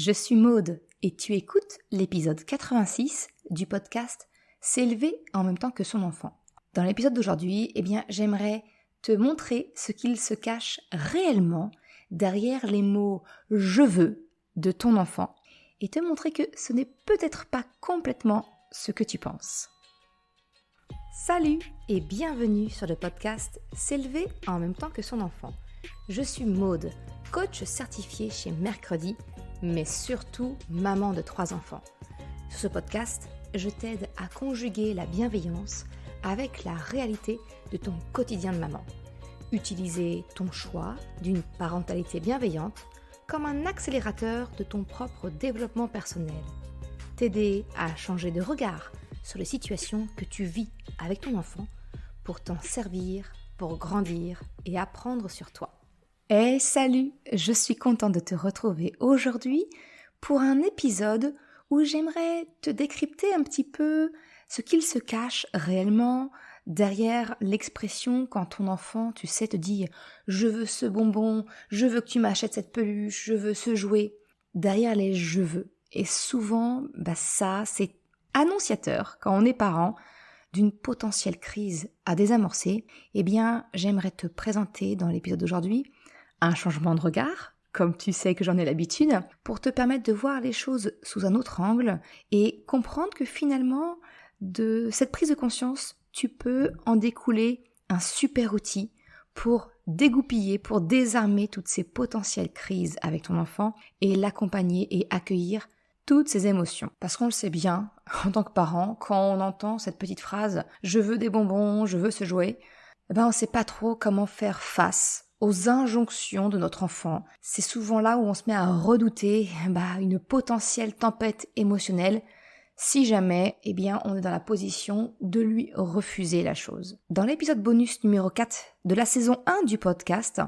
je suis Maude et tu écoutes l'épisode 86 du podcast S'élever en même temps que son enfant. Dans l'épisode d'aujourd'hui, j'aimerais te montrer ce qu'il se cache réellement derrière les mots « je veux » de ton enfant et te montrer que ce n'est peut-être pas complètement ce que tu penses. Salut et bienvenue sur le podcast S'élever en même temps que son enfant. Je suis Maude, coach certifié chez Mercredi, mais surtout maman de 3 enfants. Sur ce podcast, je t'aide à conjuguer la bienveillance avec la réalité de ton quotidien de maman. Utiliser ton choix d'une parentalité bienveillante comme un accélérateur de ton propre développement personnel. T'aider à changer de regard sur les situations que tu vis avec ton enfant pour t'en servir, pour grandir et apprendre sur toi. Hey, salut! Je suis contente de te retrouver aujourd'hui pour un épisode où j'aimerais te décrypter un petit peu ce qu'il se cache réellement derrière l'expression quand ton enfant, tu sais, te dit « je veux ce bonbon, je veux que tu m'achètes cette peluche, je veux ce jouet ». Derrière les « je veux ». Et souvent, ça, c'est annonciateur, quand on est parent, d'une potentielle crise à désamorcer. J'aimerais te présenter dans l'épisode d'aujourd'hui un changement de regard, comme tu sais que j'en ai l'habitude, pour te permettre de voir les choses sous un autre angle et comprendre que finalement, de cette prise de conscience, tu peux en découler un super outil pour dégoupiller, pour désarmer toutes ces potentielles crises avec ton enfant et l'accompagner et accueillir toutes ces émotions. Parce qu'on le sait bien, en tant que parent, quand on entend cette petite phrase « je veux des bonbons, je veux ce jouet », on ne sait pas trop comment faire face aux injonctions de notre enfant. C'est souvent là où on se met à redouter une potentielle tempête émotionnelle si jamais on est dans la position de lui refuser la chose. Dans l'épisode bonus numéro 4 de la saison 1 du podcast,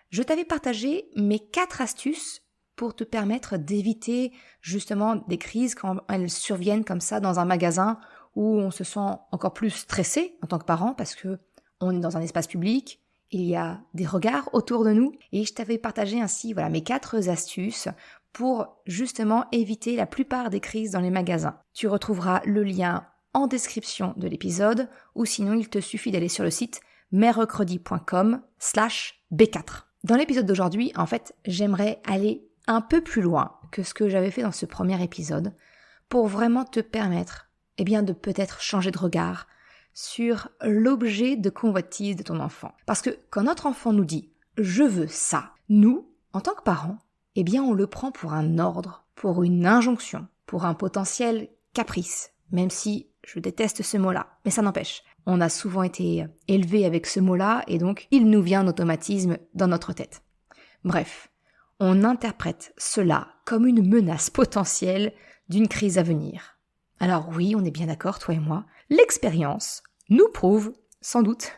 je t'avais partagé mes 4 astuces pour te permettre d'éviter justement des crises quand elles surviennent comme ça dans un magasin où on se sent encore plus stressé en tant que parent parce que on est dans un espace public, il y a des regards autour de nous et je t'avais partagé ainsi mes 4 astuces pour justement éviter la plupart des crises dans les magasins. Tu retrouveras le lien en description de l'épisode ou sinon il te suffit d'aller sur le site merrecredi.com/B4. Dans l'épisode d'aujourd'hui, j'aimerais aller un peu plus loin que ce que j'avais fait dans ce premier épisode pour vraiment te permettre de peut-être changer de regard sur l'objet de convoitise de ton enfant. Parce que quand notre enfant nous dit « je veux ça », nous, en tant que parents, on le prend pour un ordre, pour une injonction, pour un potentiel caprice, même si je déteste ce mot-là, mais ça n'empêche. On a souvent été élevés avec ce mot-là et donc il nous vient en automatisme dans notre tête. Bref, on interprète cela comme une menace potentielle d'une crise à venir. Alors oui, on est bien d'accord, toi et moi, l'expérience nous prouve, sans doute,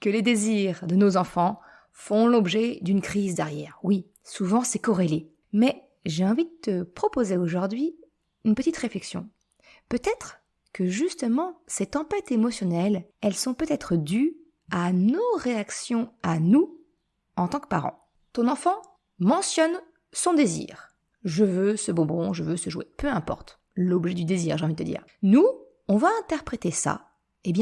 que les désirs de nos enfants font l'objet d'une crise derrière. Oui, souvent c'est corrélé. Mais j'ai envie de te proposer aujourd'hui une petite réflexion. Peut-être que justement, ces tempêtes émotionnelles, elles sont peut-être dues à nos réactions à nous en tant que parents. Ton enfant mentionne son désir. Je veux ce bonbon, je veux ce jouet, peu importe. L'objet du désir, j'ai envie de te dire. Nous, on va interpréter ça,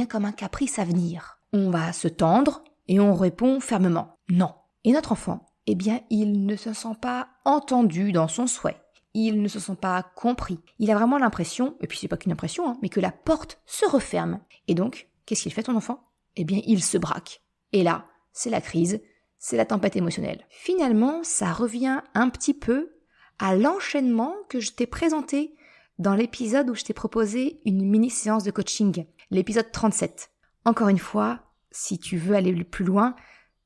comme un caprice à venir. On va se tendre et on répond fermement « non ». Et notre enfant, il ne se sent pas entendu dans son souhait. Il ne se sent pas compris. Il a vraiment l'impression, et puis c'est pas qu'une impression, mais que la porte se referme. Et donc, qu'est-ce qu'il fait ton enfant ? Il se braque. Et là, c'est la crise, c'est la tempête émotionnelle. Finalement, ça revient un petit peu à l'enchaînement que je t'ai présenté dans l'épisode où je t'ai proposé une mini-séance de coaching, l'épisode 37. Encore une fois, si tu veux aller plus loin,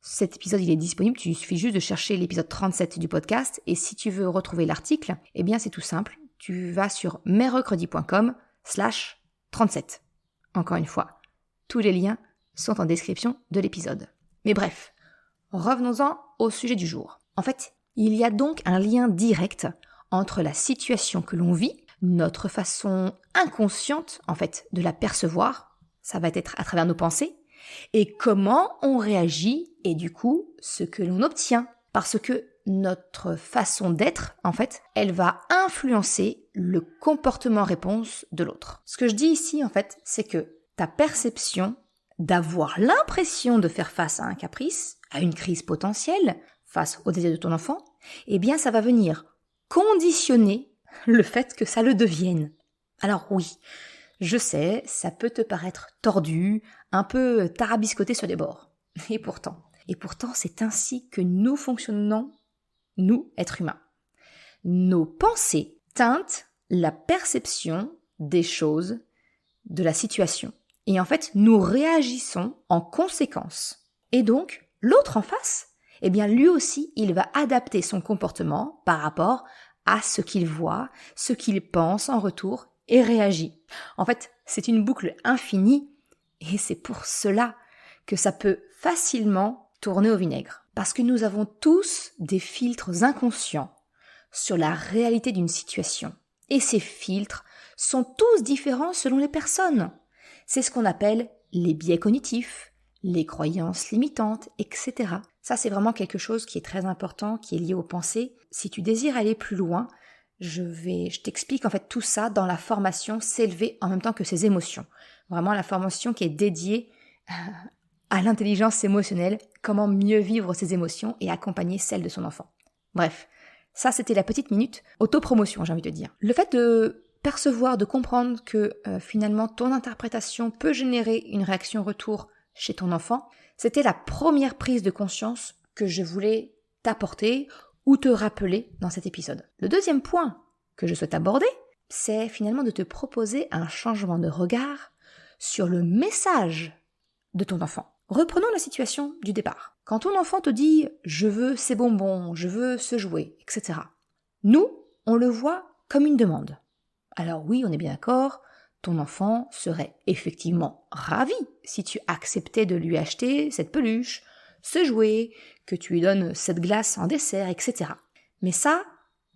cet épisode il est disponible, il suffit juste de chercher l'épisode 37 du podcast et si tu veux retrouver l'article, c'est tout simple, tu vas sur merrecredi.com/37. Encore une fois, tous les liens sont en description de l'épisode. Mais bref, revenons-en au sujet du jour. Il y a donc un lien direct entre la situation que l'on vit, notre façon inconsciente, de la percevoir, ça va être à travers nos pensées, et comment on réagit et du coup, ce que l'on obtient. Parce que notre façon d'être, en fait, elle va influencer le comportement-réponse de l'autre. Ce que je dis ici, en fait, c'est que ta perception d'avoir l'impression de faire face à un caprice, à une crise potentielle, face au désir de ton enfant, eh bien, ça va venir conditionner le fait que ça le devienne. Alors oui, je sais, ça peut te paraître tordu, un peu tarabiscoté sur les bords. Et pourtant, c'est ainsi que nous fonctionnons, nous, êtres humains. Nos pensées teintent la perception des choses, de la situation. Et en fait, nous réagissons en conséquence. Et donc, l'autre en face, eh bien, lui aussi, il va adapter son comportement par rapport à ce qu'il voit, ce qu'il pense en retour et réagit. En fait, c'est une boucle infinie et c'est pour cela que ça peut facilement tourner au vinaigre. Parce que nous avons tous des filtres inconscients sur la réalité d'une situation. Et ces filtres sont tous différents selon les personnes. C'est ce qu'on appelle les biais cognitifs, les croyances limitantes, etc. Ça, c'est vraiment quelque chose qui est très important, qui est lié aux pensées. Si tu désires aller plus loin, je t'explique en fait tout ça dans la formation S'élever en même temps que ses émotions. Vraiment la formation qui est dédiée à l'intelligence émotionnelle, comment mieux vivre ses émotions et accompagner celles de son enfant. Bref, ça c'était la petite minute autopromotion, j'ai envie de dire. Le fait de percevoir, de comprendre que finalement ton interprétation peut générer une réaction retour chez ton enfant, c'était la première prise de conscience que je voulais t'apporter ou te rappeler dans cet épisode. Le deuxième point que je souhaite aborder, c'est finalement de te proposer un changement de regard sur le message de ton enfant. Reprenons la situation du départ. Quand ton enfant te dit « je veux ces bonbons, je veux ce jouet », etc. Nous, on le voit comme une demande. Alors oui, on est bien d'accord, ton enfant serait effectivement ravi si tu acceptais de lui acheter cette peluche, ce jouet, que tu lui donnes cette glace en dessert, etc. Mais ça,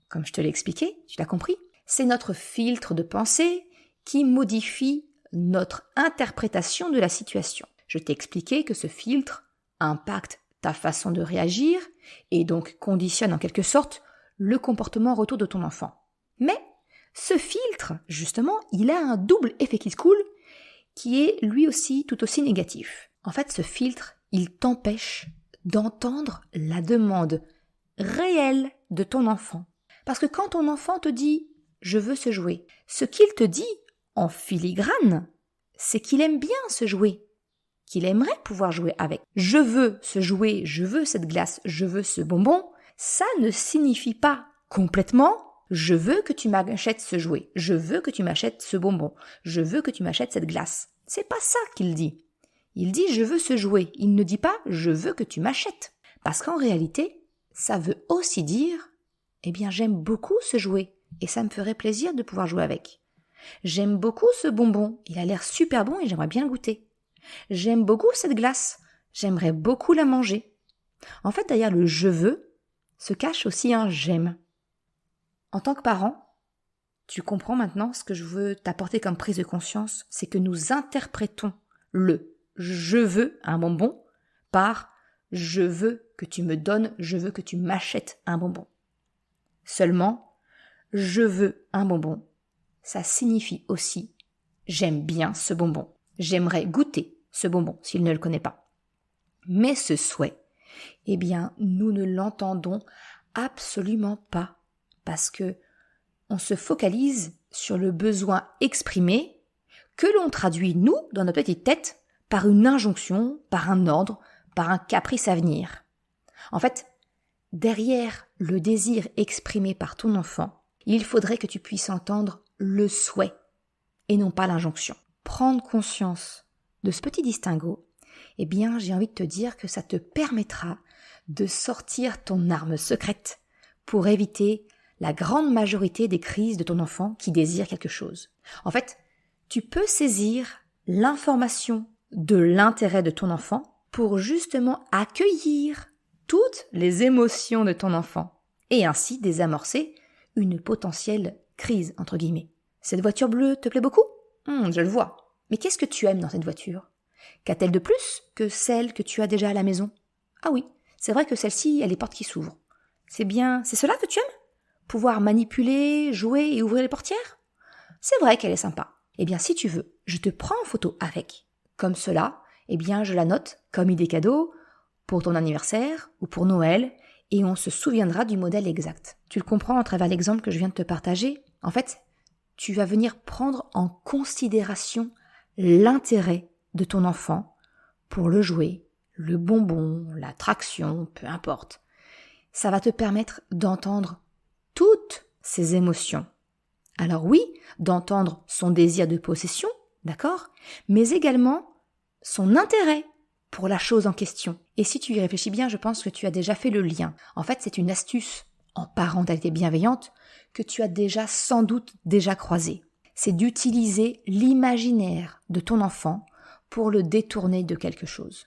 comme je te l'ai expliqué, tu l'as compris, c'est notre filtre de pensée qui modifie notre interprétation de la situation. Je t'ai expliqué que ce filtre impacte ta façon de réagir et donc conditionne en quelque sorte le comportement retour de ton enfant. Mais ce filtre, justement, il a un double effet qui se coule qui est lui aussi tout aussi négatif. En fait, ce filtre, il t'empêche d'entendre la demande réelle de ton enfant. Parce que quand ton enfant te dit « je veux ce jouet », ce qu'il te dit en filigrane, c'est qu'il aime bien ce jouet, qu'il aimerait pouvoir jouer avec. Je veux ce jouet, je veux cette glace, je veux ce bonbon, ça ne signifie pas complètement « je veux que tu m'achètes ce jouet, je veux que tu m'achètes ce bonbon, je veux que tu m'achètes cette glace ». C'est pas ça qu'il dit. Il dit « je veux ce jouet », il ne dit pas « je veux que tu m'achètes ». Parce qu'en réalité, ça veut aussi dire « eh bien j'aime beaucoup ce jouet et ça me ferait plaisir de pouvoir jouer avec. J'aime beaucoup ce bonbon, il a l'air super bon et j'aimerais bien le goûter. J'aime beaucoup cette glace, j'aimerais beaucoup la manger. » En fait, derrière le « je veux » se cache aussi un « j'aime ». En tant que parent, tu comprends maintenant ce que je veux t'apporter comme prise de conscience, c'est que nous interprétons le « je veux un bonbon » par « je veux que tu me donnes, je veux que tu m'achètes un bonbon ». Seulement, « je veux un bonbon », ça signifie aussi « j'aime bien ce bonbon ». J'aimerais goûter ce bonbon s'il ne le connaît pas. Mais ce souhait, eh bien, nous ne l'entendons absolument pas parce que on se focalise sur le besoin exprimé que l'on traduit, nous, dans notre petite tête, par une injonction, par un ordre, par un caprice à venir. En fait, derrière le désir exprimé par ton enfant, il faudrait que tu puisses entendre le souhait et non pas l'injonction. Prendre conscience de ce petit distinguo, eh bien, j'ai envie de te dire que ça te permettra de sortir ton arme secrète pour éviter la grande majorité des crises de ton enfant qui désire quelque chose. En fait, tu peux saisir l'information de l'intérêt de ton enfant pour justement accueillir toutes les émotions de ton enfant et ainsi désamorcer une potentielle crise, entre guillemets. Cette voiture bleue te plaît beaucoup ? Je le vois. Mais qu'est-ce que tu aimes dans cette voiture ? Qu'a-t-elle de plus que celle que tu as déjà à la maison ? Ah oui, c'est vrai que celle-ci, elle a les portes qui s'ouvrent. C'est cela que tu aimes? Pouvoir manipuler, jouer et ouvrir les portières? C'est vrai qu'elle est sympa. Eh bien, si tu veux, je te prends en photo avec. Comme cela, eh bien, je la note comme idée cadeau pour ton anniversaire ou pour Noël et on se souviendra du modèle exact. Tu le comprends à travers l'exemple que je viens de te partager? En fait, tu vas venir prendre en considération l'intérêt de ton enfant pour le jouet, le bonbon, l'attraction, peu importe. Ça va te permettre d'entendre toutes ses émotions. Alors oui, d'entendre son désir de possession, d'accord, mais également son intérêt pour la chose en question. Et si tu y réfléchis bien, je pense que tu as déjà fait le lien. En fait, c'est une astuce en parentalité bienveillante que tu as sans doute déjà croisée. C'est d'utiliser l'imaginaire de ton enfant pour le détourner de quelque chose.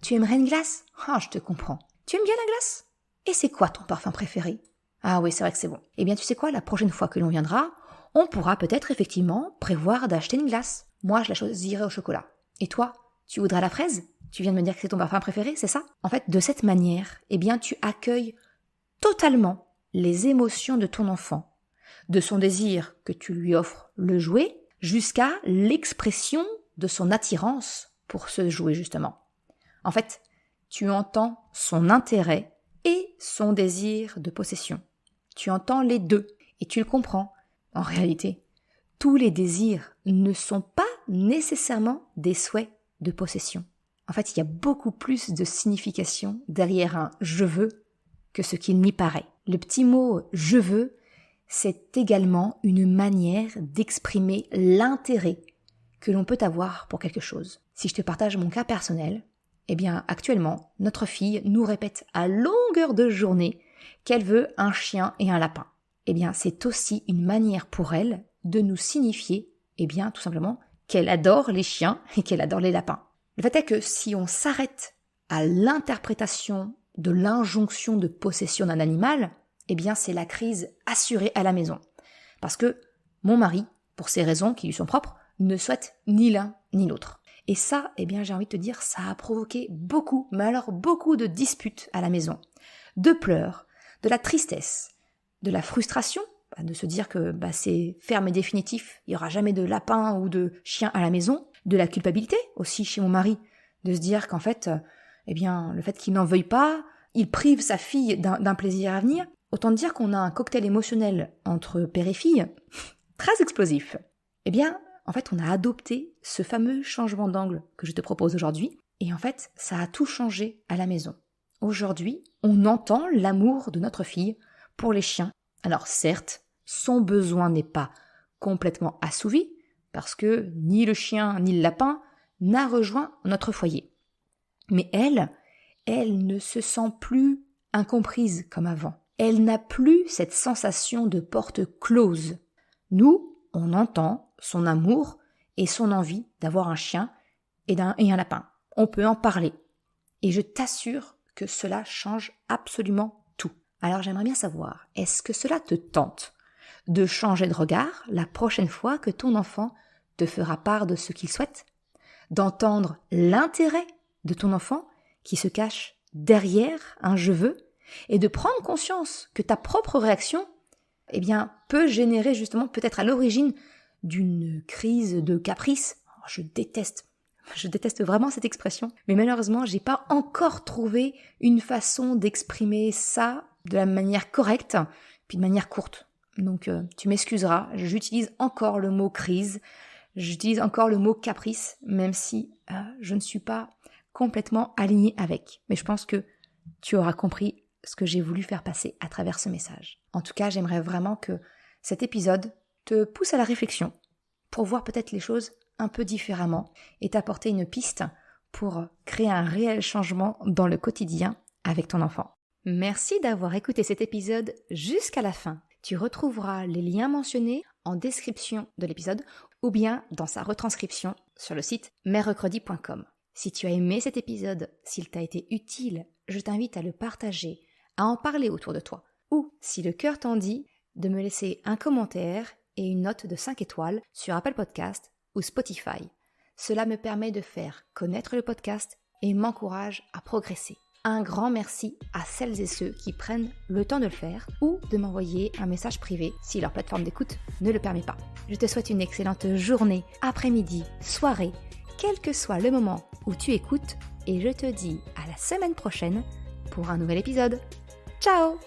Tu aimerais une glace? Ah, je te comprends. Tu aimes bien la glace? Et c'est quoi ton parfum préféré? Ah oui, c'est vrai que c'est bon. Eh bien, tu sais quoi, la prochaine fois que l'on viendra, on pourra peut-être effectivement prévoir d'acheter une glace. Moi, je la choisirai au chocolat. Et toi, tu voudrais la fraise? Tu viens de me dire que c'est ton parfum préféré, c'est ça? En fait, de cette manière, eh bien, tu accueilles totalement les émotions de ton enfant, de son désir que tu lui offres le jouet, jusqu'à l'expression de son attirance pour ce jouet, justement. En fait, tu entends son intérêt et son désir de possession. Tu entends les deux et tu le comprends. En réalité, tous les désirs ne sont pas nécessairement des souhaits de possession. En fait, il y a beaucoup plus de signification derrière un « je veux » que ce qu'il n'y paraît. Le petit mot « je veux », c'est également une manière d'exprimer l'intérêt que l'on peut avoir pour quelque chose. Si je te partage mon cas personnel, eh bien, actuellement, notre fille nous répète à longueur de journée qu'elle veut un chien et un lapin. Eh bien, c'est aussi une manière pour elle de nous signifier, eh bien, tout simplement, qu'elle adore les chiens et qu'elle adore les lapins. Le fait est que si on s'arrête à l'interprétation de l'injonction de possession d'un animal, eh bien, c'est la crise assurée à la maison. Parce que mon mari, pour ses raisons qui lui sont propres, ne souhaite ni l'un ni l'autre. Et ça, eh bien, j'ai envie de te dire, ça a provoqué beaucoup, mais alors beaucoup de disputes à la maison. De pleurs, de la tristesse, de la frustration, de se dire que c'est ferme et définitif, il n'y aura jamais de lapin ou de chien à la maison, de la culpabilité aussi chez mon mari, de se dire qu'en fait, eh bien, le fait qu'il n'en veuille pas, il prive sa fille d'un plaisir à venir. Autant dire qu'on a un cocktail émotionnel entre père et fille très explosif. Eh bien, en fait, on a adopté ce fameux changement d'angle que je te propose aujourd'hui, et en fait, ça a tout changé à la maison. Aujourd'hui, on entend l'amour de notre fille pour les chiens. Alors certes, son besoin n'est pas complètement assouvi, parce que ni le chien ni le lapin n'a rejoint notre foyer. Mais elle ne se sent plus incomprise comme avant. Elle n'a plus cette sensation de porte close. Nous, on entend son amour et son envie d'avoir un chien et un lapin. On peut en parler. Et je t'assure que cela change absolument tout. Alors j'aimerais bien savoir, est-ce que cela te tente de changer de regard la prochaine fois que ton enfant te fera part de ce qu'il souhaite? D'entendre l'intérêt de ton enfant qui se cache derrière un « je veux » et de prendre conscience que ta propre réaction, eh bien, peut générer justement peut-être à l'origine d'une crise de caprice. Je déteste vraiment cette expression, mais malheureusement, j'ai pas encore trouvé une façon d'exprimer ça de la manière correcte, puis de manière courte. Donc, tu m'excuseras, j'utilise encore le mot crise, j'utilise encore le mot caprice, même si je ne suis pas complètement alignée avec. Mais je pense que tu auras compris ce que j'ai voulu faire passer à travers ce message. En tout cas, j'aimerais vraiment que cet épisode te pousse à la réflexion pour voir peut-être les choses un peu différemment et t'apporter une piste pour créer un réel changement dans le quotidien avec ton enfant. Merci d'avoir écouté cet épisode jusqu'à la fin. Tu retrouveras les liens mentionnés en description de l'épisode ou bien dans sa retranscription sur le site merrecredi.com. Si tu as aimé cet épisode, s'il t'a été utile, je t'invite à le partager, à en parler autour de toi. Ou, si le cœur t'en dit, de me laisser un commentaire et une note de 5 étoiles sur Apple Podcast ou Spotify. Cela me permet de faire connaître le podcast et m'encourage à progresser. Un grand merci à celles et ceux qui prennent le temps de le faire ou de m'envoyer un message privé si leur plateforme d'écoute ne le permet pas. Je te souhaite une excellente journée, après-midi, soirée, quel que soit le moment où tu écoutes et je te dis à la semaine prochaine pour un nouvel épisode. Ciao!